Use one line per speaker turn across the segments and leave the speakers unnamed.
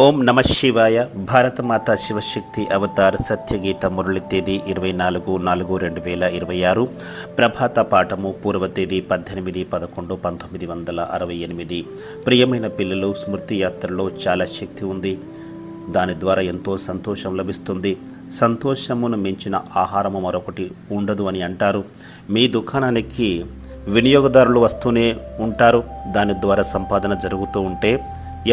ఓం నమ శివాయ. భారతమాత శివశక్తి అవతార్ సత్యగీత మురళి తేదీ 24/4/2026. ప్రభాత పాఠము పూర్వ తేదీ 18/11/1968. ప్రియమైన పిల్లలు, స్మృతి యాత్రలో చాలా శక్తి ఉంది. దాని ద్వారా ఎంతో సంతోషం లభిస్తుంది. సంతోషమును మించిన ఆహారము మరొకటి ఉండదు అని అంటారు. మీ దుకాణానికి వినియోగదారులు వస్తూనే ఉంటారు. దాని ద్వారా సంపాదన జరుగుతూ ఉంటే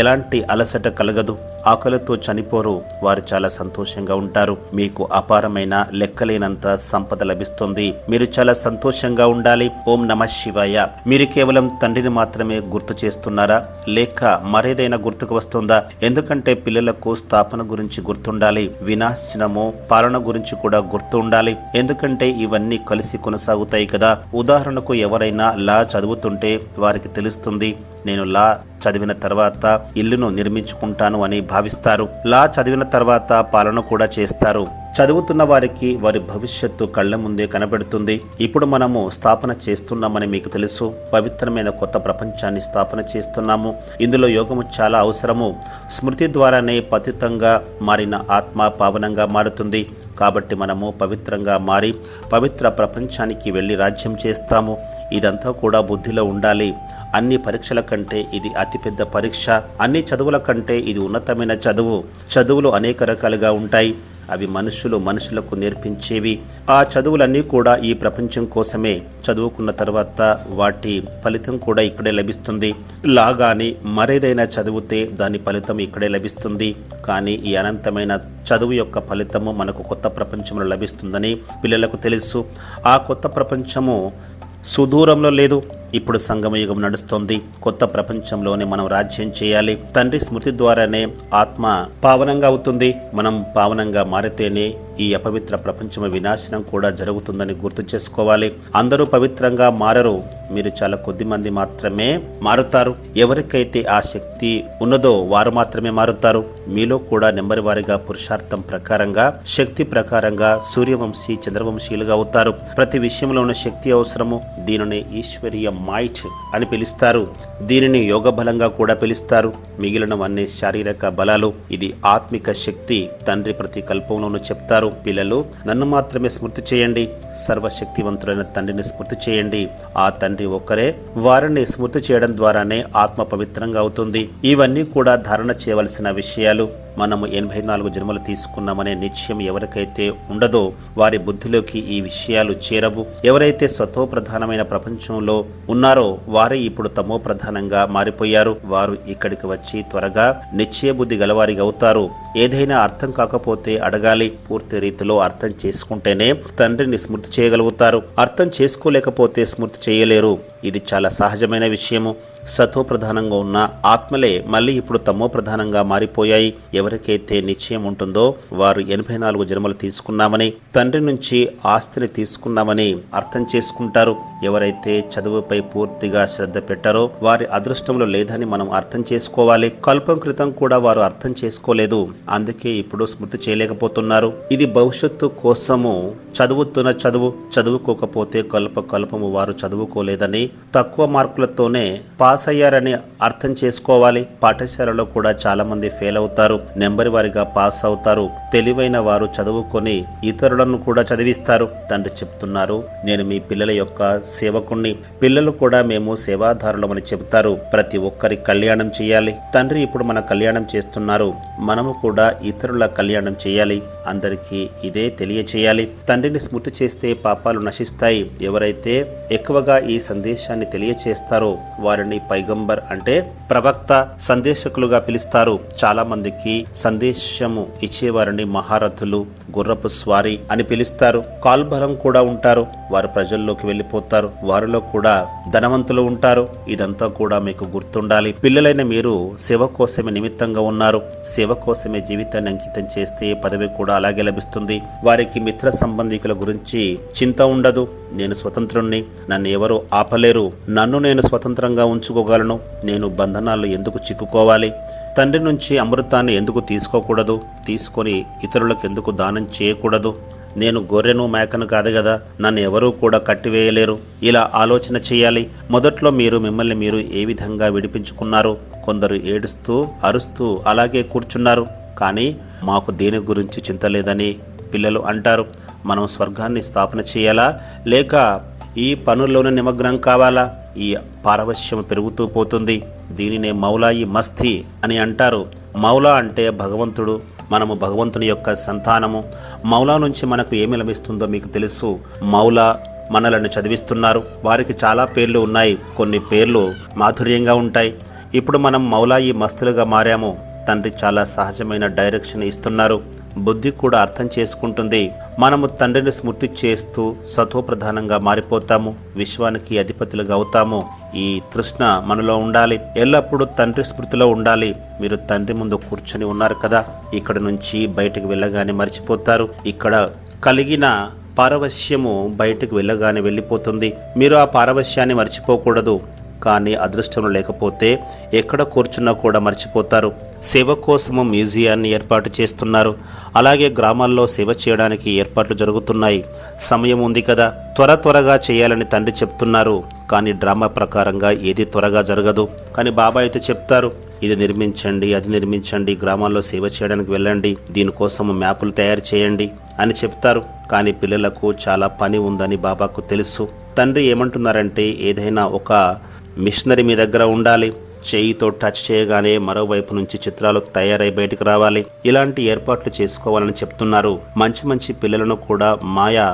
ఎలాంటి అలసట కలగదు. ఆకలితో చనిపోరు. వారు చాలా సంతోషంగా ఉంటారు. మీకు అపారమైన లెక్కలేనంత సంపద లభిస్తుంది. మీరు చాలా సంతోషంగా ఉండాలి. ఓం నమ శివాయ. మీరు కేవలం తండ్రిని మాత్రమే గుర్తు చేస్తున్నారా, లేక మరేదైనా గుర్తుకు వస్తుందా? ఎందుకంటే పిల్లలకు స్థాపన గురించి గుర్తుండాలి, వినాశనము పాలన గురించి కూడా గుర్తు ఉండాలి. ఎందుకంటే ఇవన్నీ కలిసి కొనసాగుతాయి కదా. ఉదాహరణకు ఎవరైనా లా చదువుతుంటే వారికి తెలుస్తుంది, నేను లా చదివిన తర్వాత ఇల్లును నిర్మించుకుంటాను అని భావిస్తారు. లా చదివిన తర్వాత పాలన కూడా చేస్తారు. చదువుతున్న వారికి వారి భవిష్యత్తు కళ్ళ ముందే కనబడుతుంది. ఇప్పుడు మనము స్థాపన చేస్తున్నామని మీకు తెలుసు. పవిత్రమైన కొత్త ప్రపంచాన్ని స్థాపన చేస్తున్నాము. ఇందులో యోగము చాలా అవసరము. స్మృతి ద్వారానే పతితంగా మారిన ఆత్మ పావనంగా మారుతుంది. కాబట్టి మనము పవిత్రంగా మారి పవిత్ర ప్రపంచానికి వెళ్ళి రాజ్యం చేస్తాము. ఇదంతా కూడా బుద్ధిలో ఉండాలి. అన్ని పరీక్షల కంటే ఇది అతిపెద్ద పరీక్ష. అన్ని చదువుల కంటే ఇది ఉన్నతమైన చదువు. చదువులు అనేక రకాలుగా ఉంటాయి. అవి మనుషులకు నేర్పించేవి. ఆ చదువులన్నీ కూడా ఈ ప్రపంచం కోసమే. చదువుకున్న తర్వాత వాటి ఫలితం కూడా ఇక్కడే లభిస్తుంది. లాగాని మరేదైనా చదివితే దాని ఫలితం ఇక్కడే లభిస్తుంది. కానీ ఈ అనంతమైన చదువు యొక్క ఫలితము మనకు కొత్త ప్రపంచంలో లభిస్తుందని పిల్లలకు తెలుసు. ఆ కొత్త ప్రపంచము సుదూరంలో లేదు. ఇప్పుడు సంగమయుగం నడుస్తోంది. కొత్త ప్రపంచంలోనే మనం రాజ్యం చేయాలి. తండ్రి స్మృతి ద్వారానే ఆత్మ పావనంగా అవుతుంది. మనం పావనంగా మారితేనే ఈ అపవిత్ర ప్రపంచం వినాశనం కూడా జరుగుతుందని గుర్తు చేసుకోవాలి. అందరూ పవిత్రంగా మారరు. మీరు చాలా కొద్ది మంది మాత్రమే మారుతారు. ఎవరికైతే ఆ శక్తి ఉన్నదో వారు మాత్రమే మారుతారు. మీలో కూడా నెంబర్ వారిగా పురుషార్థం ప్రకారంగా, శక్తి ప్రకారంగా సూర్యవంశీ చంద్రవంశీలుగా అవుతారు. ప్రతి విషయంలో ఉన్న శక్తి అవసరము. దీనిని ఈశ్వరీయ మైట్ అని పిలుస్తారు. దీనిని యోగ బలంగా కూడా పిలుస్తారు. మిగిలినవన్నీ శారీరక బలాలు. ఇది ఆత్మిక శక్తి. తండ్రి ప్రతి కల్పంలోనూ చెప్తారు, పిల్లలు నన్ను మాత్రమే స్మృతి చేయండి. సర్వశక్తివంతుడైన తండ్రిని స్మృతి చేయండి. ఆ తండ్రి ఒక్కరే. వారిని స్మృతి చేయడం ద్వారానే ఆత్మ పవిత్రంగా అవుతుంది. ఇవన్నీ కూడా ధారణ చేయవలసిన విషయాలు. మనము 84 జన్మలు తీసుకున్నామనే నిశ్చయం ఎవరికైతే ఉండదో వారి బుద్ధిలోకి ఈ విషయాలు చేరవు. ఎవరైతే స్వతో ప్రధానమైన ప్రపంచంలో ఉన్నారో వారే ఇప్పుడు తమో ప్రధానంగా మారిపోయారు. వారు ఇక్కడికి వచ్చి త్వరగా నిశ్చయ బుద్ధి గలవారిగా అవుతారు. ఏదైనా అర్థం కాకపోతే అడగాలి. పూర్తి రీతిలో అర్థం చేసుకుంటేనే తండ్రిని స్మృతి చేయగలుగుతారు. అర్థం చేసుకోలేకపోతే స్మృతి చేయలేరు. ఇది చాలా సహజమైన విషయము. సతో ప్రధానంగా ఉన్న ఆత్మలే మళ్ళీ ఇప్పుడు తమో ప్రధానంగా మారిపోయాయి. ఎవరికైతే నిశ్చయం ఉంటుందో వారు 84 జన్మలు తీసుకున్నామని, తండ్రి నుంచి ఆస్తిని తీసుకున్నామని అర్థం చేసుకుంటారు. ఎవరైతే చదువుపై పూర్తిగా శ్రద్ధ పెట్టారో వారి అదృష్టంలో లేదని మనం అర్థం చేసుకోవాలి. కల్పం క్రితం కూడా వారు అర్థం చేసుకోలేదు. అందుకే ఇప్పుడు స్మృతి చేయలేకపోతున్నారు. ఇది భవిష్యత్తు కోసము చదువుతున్న చదువుకోకపోతే కల్పము వారు చదువుకోలేదని, తక్కువ మార్కులతోనే పాస్ అయ్యారని అర్థం చేసుకోవాలి. పాఠశాలలో కూడా చాలా మంది ఫెయిల్ అవుతారు. నెంబర్ వారిగా పాస్ అవుతారు. తెలివైన వారు చదువుకొని ఇతరులను కూడా చదివిస్తారు. తండ్రి చెప్తున్నారు, నేను మీ పిల్లల యొక్క సేవకుణ్ణి. పిల్లలు కూడా మేము సేవాదారులమని చెబుతారు. ప్రతి ఒక్కరి కళ్యాణం చేయాలి. తండ్రి ఇప్పుడు మన కళ్యాణం చేస్తున్నారు. మనము కూడా ఇతరుల కళ్యాణం చేయాలి. అందరికీ ఇదే తెలియచేయాలి. తండ్రిని స్మృతి చేస్తే పాపాలు నశిస్తాయి. ఎవరైతే ఎక్కువగా ఈ సందేశాన్ని తెలియచేస్తారో వారిని పైగంబర్ అంటే ప్రవక్త, సందేశకులుగా పిలుస్తారు. చాలా మందికి సందేశము ఇచ్చేవారిని మహారథులు, గుర్రపు స్వారీ అని పిలుస్తారు. కాల్బలం కూడా ఉంటారు. వారు ప్రజల్లోకి వెళ్ళిపోతారు. వారిలో కూడా ధనవంతులు ఉంటారు. ఇదంతా కూడా మీకు గుర్తుండాలి. పిల్లలైన మీరు సేవ కోసమే నిమిత్తంగా ఉన్నారు. సేవ కోసమే జీవితాన్ని అంకితం చేస్తే పదవి కూడా అలాగే లభిస్తుంది. వారికి మిత్ర సంబంధికుల గురించి చింత ఉండదు. నేను స్వతంత్రుణ్ణి, నన్ను ఎవరు ఆపలేరు. నన్ను నేను స్వతంత్రంగా ఉంచుకోగలను. నేను బంధనాలు ఎందుకు చిక్కుకోవాలి? తండ్రి నుంచి అమృతాన్ని ఎందుకు తీసుకోకూడదు? తీసుకొని ఇతరులకు ఎందుకు దానం చేయకూడదు? నేను గొర్రెను మేకను కాదు కదా, నన్ను ఎవరూ కూడా కట్టివేయలేరు. ఇలా ఆలోచన చేయాలి. మొదట్లో మిమ్మల్ని మీరు ఏ విధంగా విడిపించుకున్నారు? కొందరు ఏడుస్తూ అరుస్తూ అలాగే కూర్చున్నారు. కానీ మాకు దేని గురించి చింత లేదని పిల్లలు అంటారు. మనం స్వర్గాన్ని స్థాపన చేయాలా లేక ఈ పనుల్లోనే నిమగ్నం కావాలా? ఈ పారవశ్యం పెరుగుతూ పోతుంది. దీనినే మౌలాయి మస్తీ అని అంటారు. మౌలా అంటే భగవంతుడు. మనము భగవంతుని యొక్క సంతానము. మౌలా నుంచి మనకు ఏమి లభిస్తుందో మీకు తెలుసు. మౌలా మనలను చదివిస్తున్నారు. వారికి చాలా పేర్లు ఉన్నాయి. కొన్ని పేర్లు మాధుర్యంగా ఉంటాయి. ఇప్పుడు మనం మౌలాయి మస్తులుగా మారాము. తండ్రి చాలా సహజమైన డైరెక్షన్ ఇస్తున్నారు. బుద్ధి కూడా అర్థం చేసుకుంటుంది. మనము తండ్రిని స్మృతి చేస్తూ సతోప్రధానంగా మారిపోతాము. విశ్వానికి అధిపతులుగా అవుతాము. ఈ తృష్ణ మనలో ఉండాలి. ఎల్లప్పుడూ తండ్రి స్మృతిలో ఉండాలి. మీరు తండ్రి ముందు కూర్చొని ఉన్నారు కదా, ఇక్కడ నుంచి బయటకు వెళ్ళగానే మర్చిపోతారు. ఇక్కడ కలిగిన పారవశ్యము బయటకు వెళ్ళగానే వెళ్ళిపోతుంది. మీరు ఆ పారవశ్యాన్ని మర్చిపోకూడదు. కానీ అదృష్టం లేకపోతే ఎక్కడ కూర్చున్నా కూడా మర్చిపోతారు. సేవ కోసము మ్యూజియాన్ని ఏర్పాటు చేస్తున్నారు. అలాగే గ్రామాల్లో సేవ చేయడానికి ఏర్పాట్లు జరుగుతున్నాయి. సమయం ఉంది కదా, త్వరగా చేయాలని తండ్రి చెప్తున్నారు. కానీ డ్రామా ప్రకారంగా ఏది త్వరగా జరగదు. కానీ బాబా అయితే చెప్తారు, ఇది నిర్మించండి, అది నిర్మించండి, గ్రామాల్లో సేవ చేయడానికి వెళ్ళండి, దీనికోసం మ్యాపులు తయారు చేయండి అని చెప్తారు. కానీ పిల్లలకు చాలా పని ఉందని బాబాకు తెలుసు. తండ్రి ఏమంటున్నారంటే, ఏదైనా ఒక మిషనరీ మీ దగ్గర ఉండాలి. చేయితో టచ్ చేయగానే మరోవైపు నుంచి చిత్రాలు తయారై బయటకు రావాలి. ఇలాంటి ఏర్పాట్లు చేసుకోవాలని చెప్తున్నారు. మంచి పిల్లలను కూడా మాయా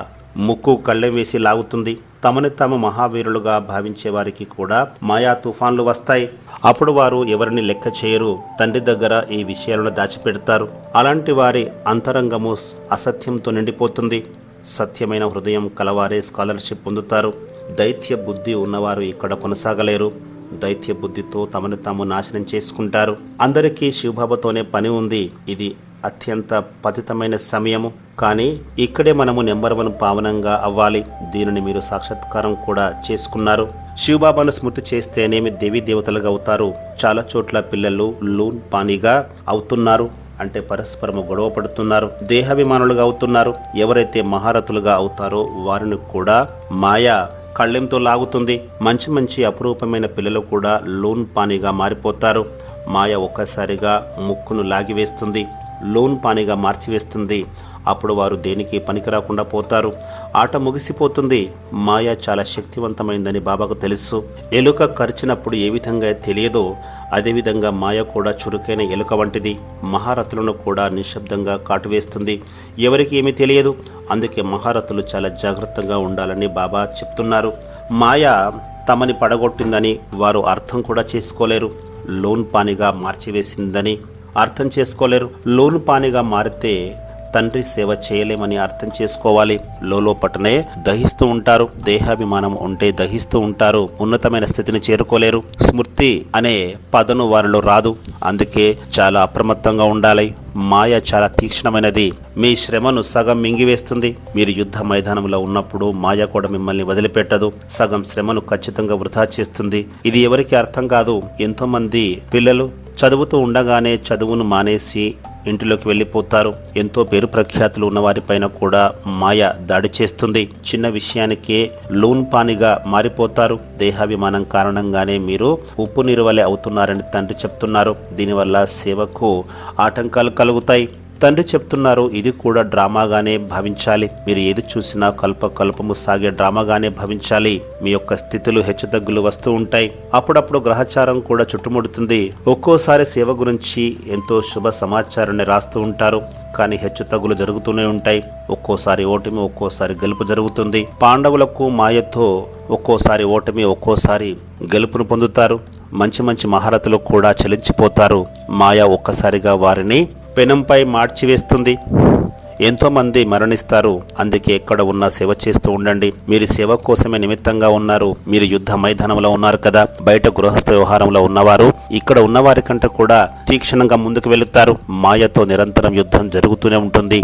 ముక్కు కళ్ళెం వేసి లాగుతుంది. తమని తాము మహావీరులుగా భావించే వారికి కూడా మాయా తుఫాన్లు వస్తాయి. అప్పుడు వారు ఎవరిని లెక్క చేయరు. తండ్రి దగ్గర ఈ విషయాలను దాచిపెడతారు. అలాంటి వారి అంతరంగము అసత్యంతో నిండిపోతుంది. సత్యమైన హృదయం కలవారే స్కాలర్షిప్ పొందుతారు. దైత్య బుద్ధి ఉన్నవారు ఇక్కడ కొనసాగలేరు. దైత్య బుద్ధితో తమను తాము నాశనం చేసుకుంటారు. అందరికీ శివబాబాతోనే పని ఉంది. ఇది అత్యంత పతితమైన సమయము. కానీ ఇక్కడే మనము నెంబర్ 1 పావనంగా అవ్వాలి. దీనిని మీరు సాక్షాత్కారం కూడా చేసుకున్నారు. శివబాబాను స్మృతి చేస్తేనేమి దేవీ దేవతలుగా అవుతారు. చాలా చోట్ల పిల్లలు లూన్ పానీగా అవుతున్నారు. అంటే పరస్పరము గొడవ పడుతున్నారు. దేహాభిమానులుగా అవుతున్నారు. ఎవరైతే మహారథులుగా అవుతారో వారిని కూడా మాయా కళ్ళెంతో లాగుతుంది. మంచి అపురూపమైన పిల్లలు కూడా లూన్ పానీగా మారిపోతారు. మాయ ఒక్కసారిగా ముక్కును లాగివేస్తుంది, లూన్ పానీగా మార్చివేస్తుంది. అప్పుడు వారు దేనికి పనికి రాకుండా పోతారు. ఆట ముగిసిపోతుంది. మాయ చాలా శక్తివంతమైందని బాబాకు తెలుసు. ఎలుక కరిచినప్పుడు ఏ విధంగా తెలియదో అదేవిధంగా మాయ కూడా చురుకైన ఎలుక వంటిది. మహారథులను కూడా నిశ్శబ్దంగా కాటువేస్తుంది. ఎవరికి ఏమీ తెలియదు. అందుకే మహారథులు చాలా జాగ్రత్తగా ఉండాలని బాబా చెప్తున్నారు. మాయ తమని పడగొట్టిందని వారు అర్థం కూడా చేసుకోలేరు. లోన్ పానిగా మార్చివేసిందని అర్థం చేసుకోలేరు. లోన్ పానిగా మారితే తండ్రి సేవ చేయలేమని అర్థం చేసుకోవాలి. లోపటనే దహిస్తూ ఉంటారు. దేహాభిమానం ఉంటే దహిస్తూ ఉంటారు. ఉన్నతమైన స్థితిని చేరుకోలేరు. స్మృతి అనే పదను వారిలో రాదు. అందుకే చాలా అప్రమత్తంగా ఉండాలి. మాయ చాలా తీక్షణమైనది. మీ శ్రమను సగం మింగివేస్తుంది. మీరు యుద్ధ మైదానంలో ఉన్నప్పుడు మాయ కూడా మిమ్మల్ని వదిలిపెట్టదు. సగం శ్రమను ఖచ్చితంగా వృధా చేస్తుంది. ఇది ఎవరికి అర్థం కాదు. ఎంతో మంది పిల్లలు చదువుతూ ఉండగానే చదువును మానేసి ఇంటిలోకి వెళ్ళిపోతారు. ఎంతో పేరు ప్రఖ్యాతులు ఉన్న వారిపైన కూడా మాయ దాడి చేస్తుంది. చిన్న విషయానికే లూన్ పానిగా మారిపోతారు. దేహాభిమానం కారణంగానే మీరు ఉప్పు నీరు వలె అవుతున్నారని తండ్రి చెప్తున్నారు. దీనివల్ల సేవకు ఆటంకాలు కలుగుతాయి. తండ్రి చెప్తున్నారు, ఇది కూడా డ్రామాగానే భావించాలి. మీరు ఏది చూసినా కల్పము సాగే డ్రామాగానే భావించాలి. మీ యొక్క స్థితులు హెచ్చుతగ్గులు వస్తూ ఉంటాయి. అప్పుడప్పుడు గ్రహచారం కూడా చుట్టుముడుతుంది. ఒక్కోసారి సేవ గురించి ఎంతో శుభ సమాచారాన్ని రాస్తూ ఉంటారు. కానీ హెచ్చుతగ్గులు జరుగుతూనే ఉంటాయి. ఒక్కోసారి ఓటమి, ఒక్కోసారి గెలుపు జరుగుతుంది. పాండవులకు మాయతో ఒక్కోసారి ఓటమి, ఒక్కోసారి గెలుపును పొందుతారు. మంచి మహారథులు కూడా చలించిపోతారు. మాయ ఒక్కసారిగా వారిని పెనంపై మార్చివేస్తుంది. ఎంతోమంది మరణిస్తారు. అందుకే ఎక్కడ ఉన్నా సేవ చేస్తూ ఉండండి. మీరు సేవ కోసమే నిమిత్తంగా ఉన్నారు. మీరు యుద్ధ మైదానంలో ఉన్నారు కదా. బయట గృహస్థ వ్యవహారంలో ఉన్నవారు ఇక్కడ ఉన్నవారి కంటే కూడా తీక్షణంగా ముందుకు వెళుతారు. మాయతో నిరంతరం యుద్ధం జరుగుతూనే ఉంటుంది.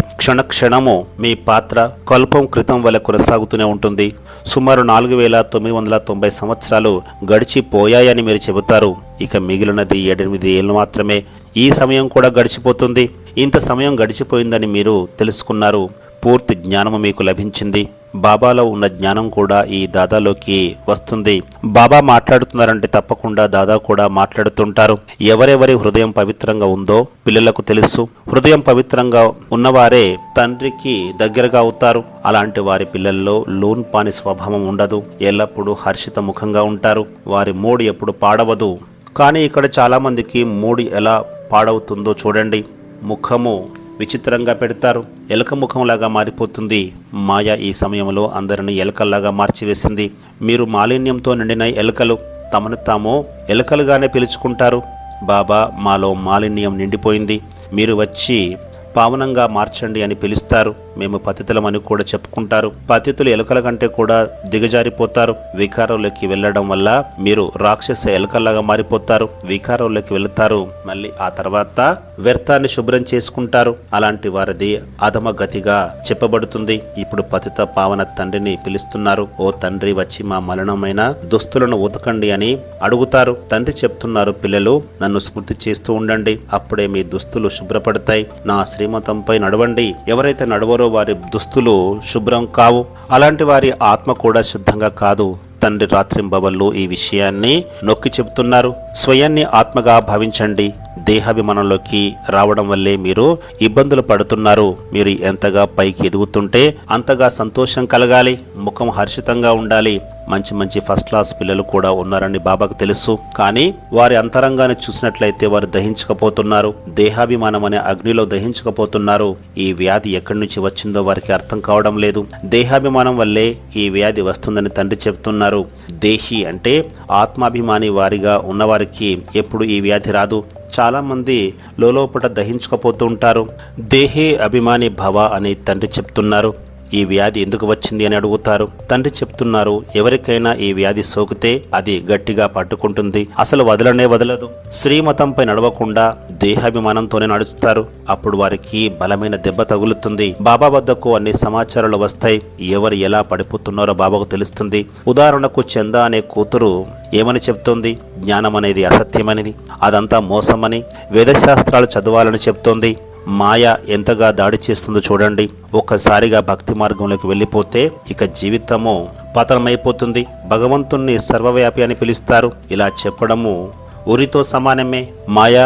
క్షణము మీ పాత్ర కల్పం క్రితం వల్ల కొనసాగుతూనే ఉంటుంది. సుమారు 4990 సంవత్సరాలు గడిచిపోయాయని మీరు చెబుతారు. ఇక మిగిలినది 8 ఏళ్ళు మాత్రమే. ఈ సమయం కూడా గడిచిపోతుంది. ఇంత సమయం గడిచిపోయిందని మీరు తెలుసుకున్నారు. పూర్తి జ్ఞానము మీకు లభించింది. బాబాలో ఉన్న జ్ఞానం కూడా ఈ దాదాలోకి వస్తుంది. బాబా మాట్లాడుతున్నారంటే తప్పకుండా దాదా కూడా మాట్లాడుతుంటారు. ఎవరెవరి హృదయం పవిత్రంగా ఉందో పిల్లలకు తెలుసు. హృదయం పవిత్రంగా ఉన్నవారే తండ్రికి దగ్గరగా అవుతారు. అలాంటి వారి పిల్లల్లో లోన్పాని స్వభావం ఉండదు. ఎల్లప్పుడూ హర్షిత ముఖంగా ఉంటారు. వారి మూడు ఎప్పుడు పాడవదు. కానీ ఇక్కడ చాలామందికి మూడు ఎలా పాడవుతుందో చూడండి. ముఖము విచిత్రంగా పెడతారు. ఎలక ముఖంలాగా మారిపోతుంది. మాయ ఈ సమయంలో అందరిని ఎలకల్లాగా మార్చివేసింది. మీరు మాలిన్యంతో నిండిన ఎలకలు తమను తాము ఎలకలుగానే పిలుచుకుంటారు. బాబా మాలో మాలిన్యం నిండిపోయింది, మీరు వచ్చి పావనంగా మార్చండి అని పిలుస్తారు. మేము పతితులమని కూడా చెప్పుకుంటారు. పతితులు ఎలుకల కంటే కూడా దిగజారిపోతారు. వికారంలోకి వెళ్ళడం వల్ల మీరు రాక్షస ఎలుకల్లాగా మారిపోతారు. వికారంలోకి వెళుతారు. మళ్ళీ ఆ తర్వాత వ్యర్థాన్ని శుభ్రం చేసుకుంటారు. అలాంటి వారిది అధమ గతిగా చెప్పబడుతుంది. ఇప్పుడు పతిత పావన తండ్రిని పిలుస్తున్నారు. ఓ తండ్రి, వచ్చి మా మలినమైన దుస్తులను ఉతకండి అని అడుగుతారు. తండ్రి చెప్తున్నారు, పిల్లలు నన్ను స్మృతి చేస్తూ ఉండండి, అప్పుడే మీ దుస్తులు శుభ్రపడతాయి. నా శ్రీమతంపై నడవండి. ఎవరైతే నడవరో వారి దుస్తులు శుభ్రం కావు. అలాంటి వారి ఆత్మ కూడా శుద్ధంగా కాదు. తండ్రి రాత్రింబవళ్ళు ఈ విషయాన్ని నొక్కి చెబుతున్నారు. స్వయాన్ని ఆత్మగా భావించండి. దేహాభిమానంలోకి రావడం వల్లే మీరు ఇబ్బందులు పడుతున్నారు. మీరు ఎంతగా పైకి ఎదుగుతుంటే అంతగా సంతోషం కలగాలి. ముఖం హర్షితంగా ఉండాలి. మంచి మంచి ఫస్ట్ క్లాస్ పిల్లలు కూడా ఉన్నారని బాబాకు తెలుసు. కానీ వారి అంతరంగాన్ని చూసినట్లయితే వారు దహించకపోతున్నారు. దేహాభిమానం అనే అగ్నిలో దహించకపోతున్నారు. ఈ వ్యాధి ఎక్కడి నుంచి వచ్చిందో వారికి అర్థం కావడం లేదు. దేహాభిమానం వల్లే ఈ వ్యాధి వస్తుందని తండ్రి చెప్తున్నారు. దేహి అంటే ఆత్మాభిమాని వారిగా ఉన్నవారికి ఎప్పుడు ఈ వ్యాధి రాదు. చాలా మంది లోపట దహించుకపోతూ ఉంటారు. దేహే అభిమాని భవ అని తండ్రి చెప్తున్నారు. ఈ వ్యాధి ఎందుకు వచ్చింది అని అడుగుతారు. తండ్రి చెప్తున్నారు, ఎవరికైనా ఈ వ్యాధి సోకితే అది గట్టిగా పట్టుకుంటుంది, అసలు వదలనే వదలదు. శ్రీమతంపై నడవకుండా దేహాభిమానంతోనే నడుస్తారు. అప్పుడు వారికి బలమైన దెబ్బ తగులుతుంది. బాబా వద్దకు అన్ని సమాచారాలు వస్తాయి. ఎవరు ఎలా పడిపోతున్నారో బాబాకు తెలుస్తుంది. ఉదాహరణకు చంద అనే కూతురు ఏమని చెప్తోంది? జ్ఞానం అనేది అసత్యమని, అదంతా మోసమని, వేదశాస్త్రాలు చదవాలని చెప్తోంది. మాయ ఎంతగా దాడి చేస్తుందో చూడండి. ఒక్కసారిగా భక్తి మార్గంలోకి వెళ్ళిపోతే ఇక జీవితము పతనమైపోతుంది. భగవంతుణ్ణి సర్వవ్యాపి అని పిలుస్తారు. ఇలా చెప్పడము ఉరితో సమానమే. మాయ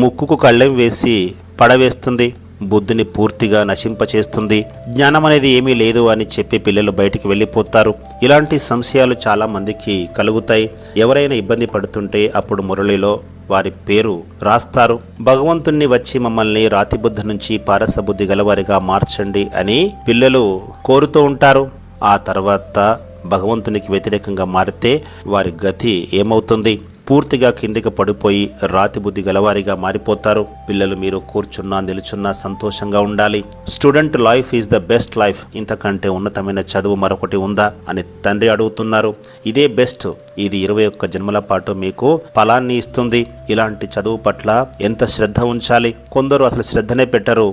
ముక్కుకు కళ్ళెం వేసి పడవేస్తుంది. బుద్ధిని పూర్తిగా నశింపచేస్తుంది. జ్ఞానం అనేది ఏమీ లేదు అని చెప్పి పిల్లలు బయటికి వెళ్ళిపోతారు. ఇలాంటి సంశయాలు చాలా మందికి కలుగుతాయి. ఎవరైనా ఇబ్బంది పడుతుంటే అప్పుడు మురళిలో వారి పేరు రాస్తారు. భగవంతుణ్ణి వచ్చి మమ్మల్ని రాతిబుద్ధి నుంచి పారసబుద్ధి గలవారిగా మార్చండి అని పిల్లలు కోరుతూ ఉంటారు. ఆ తర్వాత భగవంతునికి వ్యతిరేకంగా మారితే వారి గతి ఏమవుతుంది? పూర్తిగా కిందికి పడిపోయి రాతి బుద్ధి గలవారిగా మారిపోతారు. పిల్లలు మీరు కూర్చున్నా నిలుచున్నా సంతోషంగా ఉండాలి. Student life is the best life. ఇంతకంటే ఉన్నతమైన చదువు మరొకటి ఉందా అని తండ్రి అడుగుతున్నారు. ఇదే బెస్ట్. ఇది 21 జన్మల పాటు మీకు ఫలాన్ని ఇస్తుంది. ఇలాంటి చదువు పట్ల ఎంత శ్రద్ధ ఉంచాలి. కొందరు అసలు శ్రద్ధనే పెట్టరు.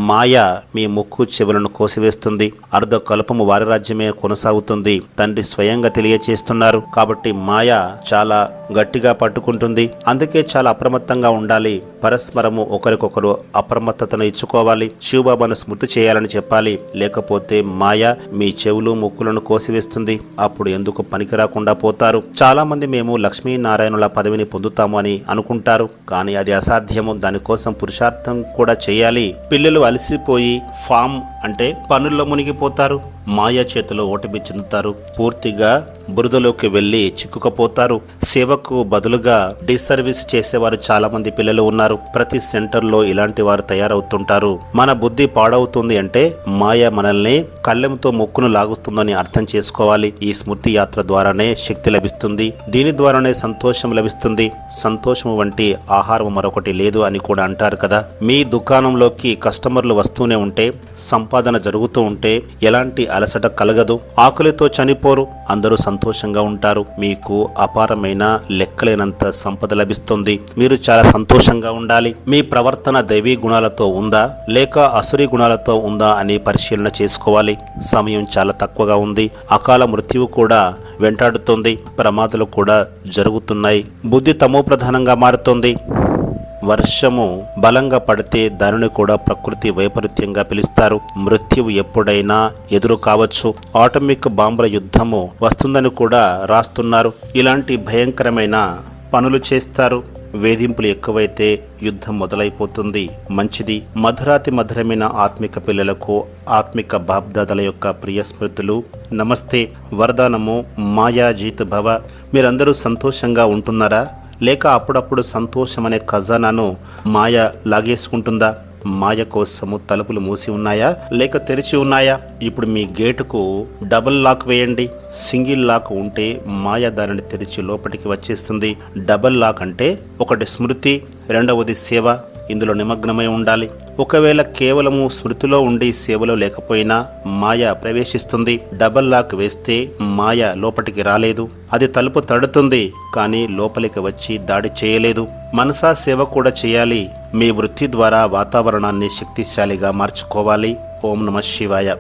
మాయ మీ ముక్కు చెవులను కోసివేస్తుంది. అర్ధ కల్పము వారి రాజ్యమే కొనసాగుతుంది. తండ్రి స్వయంగా తెలియచేస్తున్నారు. కాబట్టి మాయ చాలా గట్టిగా పట్టుకుంటుంది. అందుకే చాలా అప్రమత్తంగా ఉండాలి. పరస్పరము ఒకరికొకరు అప్రమత్తతను ఇచ్చుకోవాలి. శివబాబాను స్మృతి చేయాలని చెప్పాలి. లేకపోతే మాయ మీ చెవులు ముక్కులను కోసివేస్తుంది. అప్పుడు ఎందుకు పనికి రాకుండా పోతారు. చాలా మంది మేము లక్ష్మీనారాయణుల పదవిని పొందుతాము అని అనుకుంటారు. కానీ అది అసాధ్యము. దానికోసం పురుషార్థం కూడా చేయాలి. పిల్లలు అలసిపోయి ఫామ్ అంటే పనుల్లో మునిగిపోతారు. మాయా చేతిలో ఓటమి చెందుతారు. పూర్తిగా బురదలోకి వెళ్ళి చిక్కుకపోతారు. సేవకు బదులుగా డిసర్వీస్ చేసేవారు చాలా మంది పిల్లలు ఉన్నారు. ప్రతి సెంటర్లో ఇలాంటి వారు తయారవుతుంటారు. మన బుద్ధి పాడవుతుంది అంటే మాయ మనల్ని కళ్ళెంతో ముక్కును లాగుస్తుందని అర్థం చేసుకోవాలి. ఈ స్మృతి యాత్ర ద్వారానే శక్తి లభిస్తుంది. దీని ద్వారానే సంతోషం లభిస్తుంది. సంతోషం వంటి ఆహారం మరొకటి లేదు అని కూడా అంటారు కదా. మీ దుకాణంలోకి కస్టమర్లు వస్తూనే ఉంటే, సంపాదన జరుగుతూ ఉంటే ఎలాంటి అలసట కలగదు. ఆకలితో చనిపోరు. అందరూ సంతోషంగా ఉంటారు. మీకు అపారమైన లెక్కలేనంత సంపద లభిస్తుంది. మీరు చాలా సంతోషంగా ఉండాలి. మీ ప్రవర్తన దైవీ గుణాలతో ఉందా లేక అసురీ గుణాలతో ఉందా అని పరిశీలన చేసుకోవాలి. సమయం చాలా తక్కువగా ఉంది. అకాల మృత్యువు కూడా వెంటాడుతుంది. ప్రమాదాలు కూడా జరుగుతున్నాయి. బుద్ధి తమో ప్రధానంగా మారుతుంది. వర్షము బలంగా పడితే దానిని కూడా ప్రకృతి వైపరీత్యంగా పిలుస్తారు. మృత్యువు ఎప్పుడైనా ఎదురు కావచ్చు. ఆటమిక్ బాంబుల యుద్ధము వస్తుందని కూడా రాస్తున్నారు. ఇలాంటి భయంకరమైన పనులు చేస్తారు. వేధింపులు ఎక్కువైతే యుద్ధం మొదలైపోతుంది. మంచిది. మధురాతి మధురమైన ఆత్మిక పిల్లలకు ఆత్మిక బాబ్దాదల యొక్క ప్రియ స్మృతులు. నమస్తే. వరదానము మాయాజీత్ భవ. మీరందరూ సంతోషంగా ఉంటున్నారా? లేక అప్పుడప్పుడు సంతోషం అనే ఖజానాను మాయ లాగేసుకుంటుందా? మాయ కోసము తలుపులు మూసి ఉన్నాయా లేక తెరిచి ఉన్నాయా? ఇప్పుడు మీ గేటుకు డబుల్ లాక్ వేయండి. సింగిల్ లాక్ ఉంటే మాయ దానిని తెరిచి లోపలికి వచ్చేస్తుంది. డబుల్ లాక్ అంటే ఒకటి స్మృతి, రెండవది సేవ. ఇందులో నిమగ్నమై ఉండాలి. ఒకవేళ కేవలము స్మృతిలో ఉండి సేవలో లేకపోయినా మాయ ప్రవేశిస్తుంది. డబల్ లాక్ వేస్తే మాయ లోపలికి రాలేదు. అది తలుపు తడుతుంది కానీ లోపలికి వచ్చి దాడి చేయలేదు. మనసా సేవ కూడా చేయాలి. మీ వృత్తి ద్వారా వాతావరణాన్ని శక్తిశాలిగా మార్చుకోవాలి. ఓం నమః శివాయ.